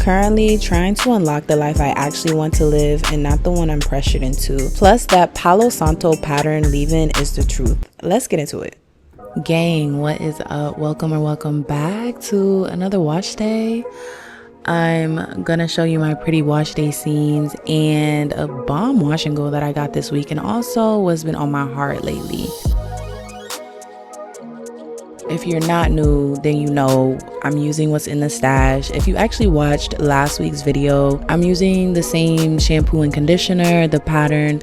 currently trying to unlock the life I actually want to live and not the one I'm pressured into. Plus, that Palo Santo pattern leave-in is the truth. Let's get into it. Gang, what is up? Welcome back to another wash day. I'm gonna show you my pretty wash day scenes and a bomb wash and go that I got this week, and also what's been on my heart lately. If you're not new, then you know I'm using what's in the stash. If you actually watched last week's video, I'm using the same shampoo and conditioner, the pattern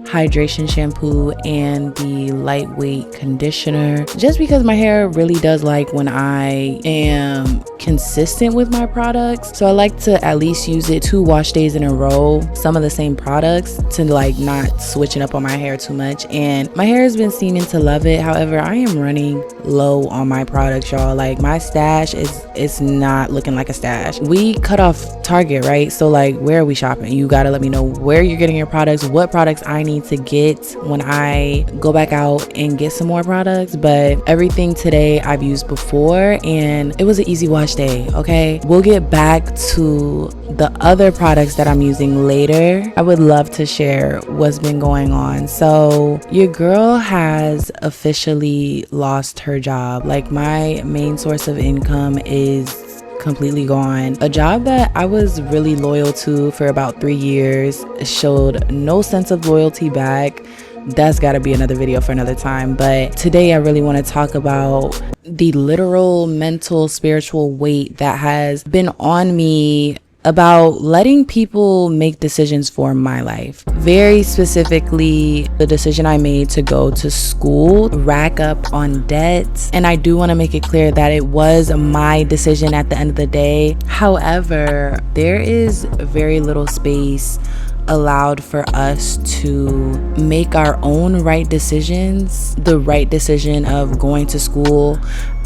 hydration shampoo and the lightweight conditioner, just because my hair really does like when I am consistent with my products. So I like to at least use it 2 wash days in a row, some of the same products, to like not switching up on my hair too much. And my hair has been seeming to love it. However, I am running low on my products, y'all. Like, my stash is not looking like a stash. We cut off Target, right? So like, where are we shopping? You gotta let me know where you're getting your products, what products I need to get when I go back out and get some more products. But everything today I've used before, and it was an easy wash day. Okay, we'll get back to the other products that I'm using later. I would love to share what's been going on. So your girl has officially lost her job. Like, my main source of income is completely gone. A job that I was really loyal to for about 3 years showed no sense of loyalty back. That's got to be another video for another time. But today I really want to talk about the literal mental, spiritual weight that has been on me about letting people make decisions for my life. Very specifically, the decision I made to go to school, rack up on debts. And I do want to make it clear that it was my decision at the end of the day. However, there is very little space allowed for us to make our own right decisions. The right decision of going to school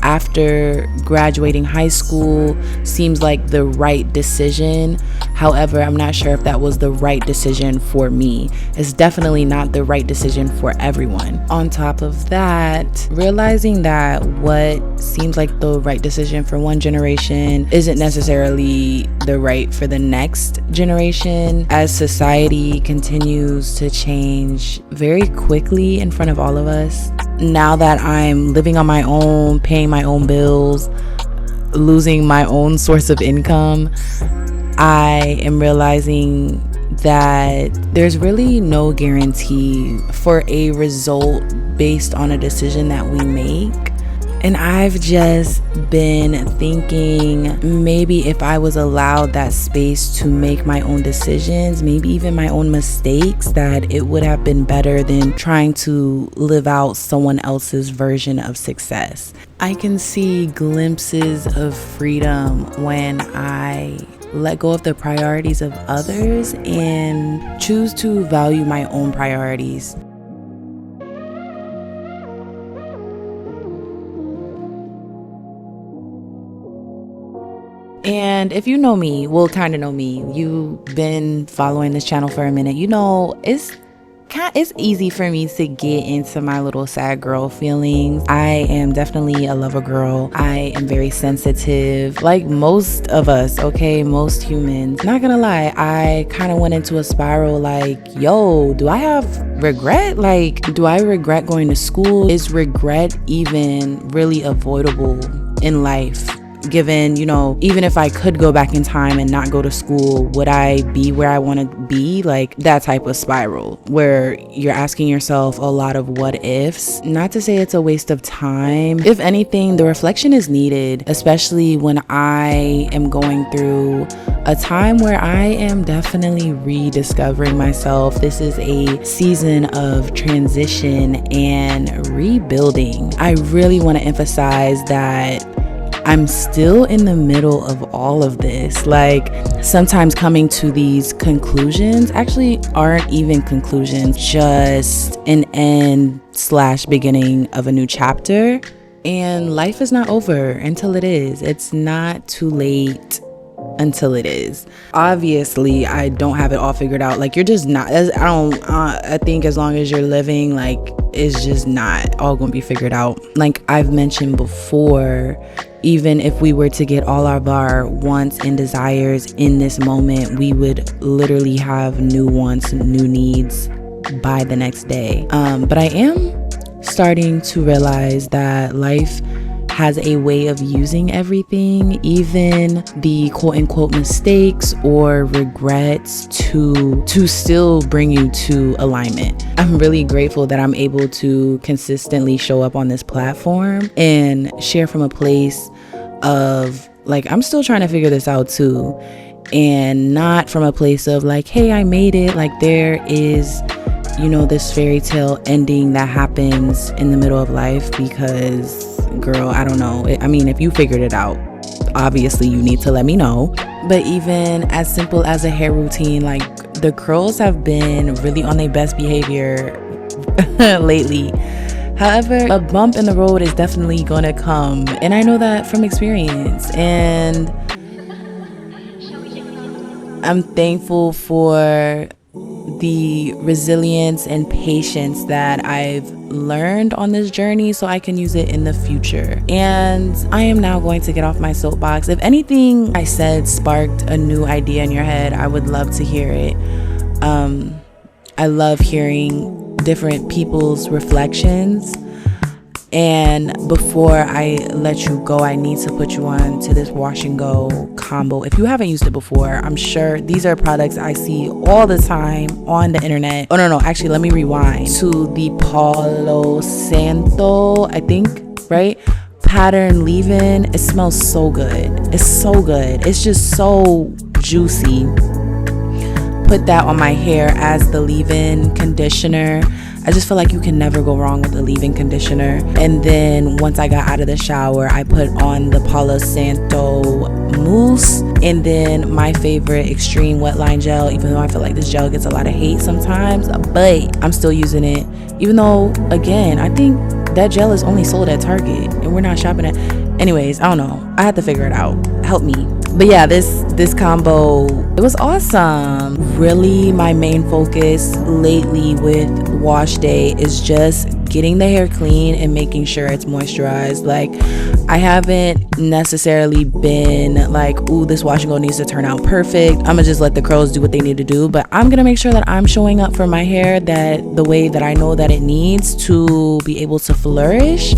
after graduating high school seems like the right decision. However, I'm not sure if that was the right decision for me. It's definitely not the right decision for everyone. On top of that, realizing that what seems like the right decision for one generation isn't necessarily the right for the next generation, as society continues to change very quickly in front of all of us. Now that I'm living on my own, paying my own bills, losing my own source of income, I am realizing that there's really no guarantee for a result based on a decision that we make. And I've just been thinking, maybe if I was allowed that space to make my own decisions, maybe even my own mistakes, that it would have been better than trying to live out someone else's version of success. I can see glimpses of freedom when I let go of the priorities of others and choose to value my own priorities. And if you know me, well, kind of know me, you've been following this channel for a minute, you know it's easy for me to get into my little sad girl feelings. I am definitely a lover girl. I am very sensitive, like most of us, okay, most humans. Not gonna lie, I kind of went into a spiral like, yo, do I have regret? Like, do I regret going to school? Is regret even really avoidable in life? Given, you know, even if I could go back in time and not go to school, would I be where I want to be? Like, that type of spiral where you're asking yourself a lot of what ifs. Not to say it's a waste of time. If anything, the reflection is needed, especially when I am going through a time where I am definitely rediscovering myself. This is a season of transition and rebuilding. I really want to emphasize that I'm still in the middle of all of this. Like, sometimes coming to these conclusions actually aren't even conclusions, just an end/beginning of a new chapter. And life is not over until it is. It's not too late until it is. Obviously, I don't have it all figured out. Like, you're just not, I think as long as you're living, like, is just not all gonna be figured out. Like I've mentioned before, even if we were to get all of our wants and desires in this moment, we would literally have new wants, new needs by the next day. But I am starting to realize that life has a way of using everything, even the quote unquote mistakes or regrets, to still bring you to alignment. I'm really grateful that I'm able to consistently show up on this platform and share from a place of like, I'm still trying to figure this out too, and not from a place of like, hey, I made it. Like there is, you know, this fairy tale ending that happens in the middle of life, because girl, I don't know. I mean, if you figured it out, obviously you need to let me know. But even as simple as a hair routine, like the curls have been really on their best behavior lately. However, a bump in the road is definitely gonna come, and I know that from experience, and I'm thankful for the resilience and patience that I've learned on this journey so I can use it in the future. And I am now going to get off my soapbox. If anything I said sparked a new idea in your head, I would love to hear it. I love hearing different people's reflections. And before I let you go, I need to put you on to this wash and go combo. If you haven't used it before, I'm sure these are products I see all the time on the internet. Oh no, actually let me rewind to the Palo Santo, I think, right? Pattern leave-in. It smells so good. It's so good. It's just so juicy. Put that on my hair as the leave-in conditioner. I just feel like you can never go wrong with a leave-in conditioner. And then once I got out of the shower, I put on the Palo Santo Mousse, and then my favorite Xtreme wet line gel, even though I feel like this gel gets a lot of hate sometimes, but I'm still using it. Even though, again, I think that gel is only sold at Target and we're not shopping at... Anyways, I don't know. I had to figure it out. Help me. But yeah, this combo, it was awesome. Really, my main focus lately with wash day is just getting the hair clean and making sure it's moisturized. Like, I haven't necessarily been like, ooh, this wash and go needs to turn out perfect. I'm gonna just let the curls do what they need to do. But I'm gonna make sure that I'm showing up for my hair that the way that I know that it needs to be able to flourish.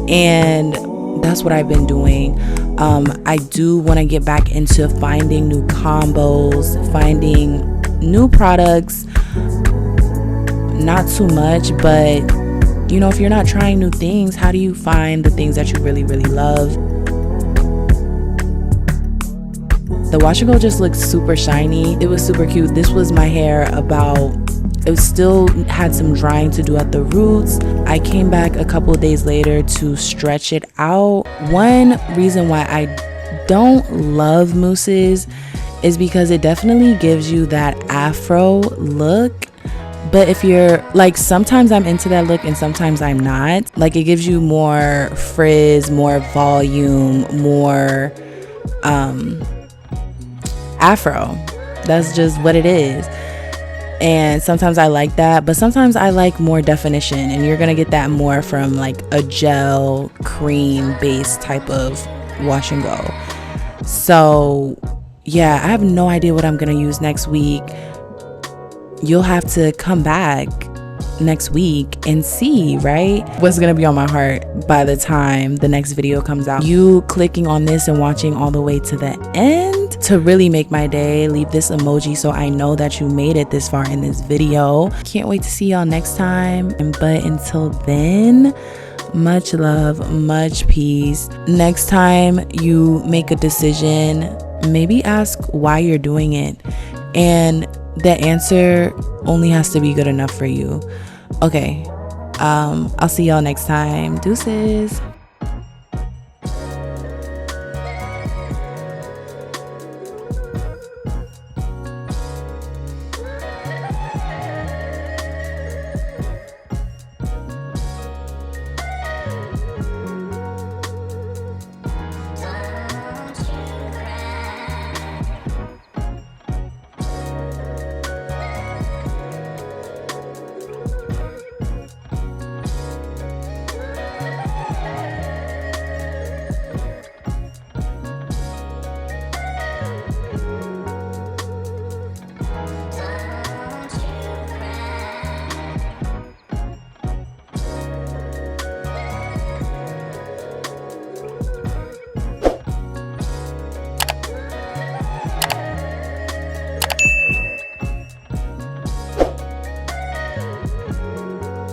And that's what I've been doing. I do want to get back into finding new combos, finding new products. Not too much, but you know, if you're not trying new things, how do you find the things that you really, really love? The wash and go just looked super shiny. It was super cute. This was my hair it still had some drying to do at the roots. I came back a couple of days later to stretch it out. One reason why I don't love mousses is because it definitely gives you that afro look. But if you're like, sometimes I'm into that look and sometimes I'm not. Like, it gives you more frizz, more volume, more afro. That's just what it is. And sometimes I like that, but sometimes I like more definition, and you're gonna get that more from like a gel cream based type of wash and go. So yeah, I have no idea what I'm gonna use next week. You'll have to come back next week and see, right, what's gonna be on my heart by the time the next video comes out. You clicking on this and watching all the way to the end to really make my day. Leave this emoji so I know that you made it this far in this video. Can't wait to see y'all next time. But until then, much love, much peace. Next time you make a decision, maybe ask why you're doing it, and the answer only has to be good enough for you. Okay, I'll see y'all next time. Deuces.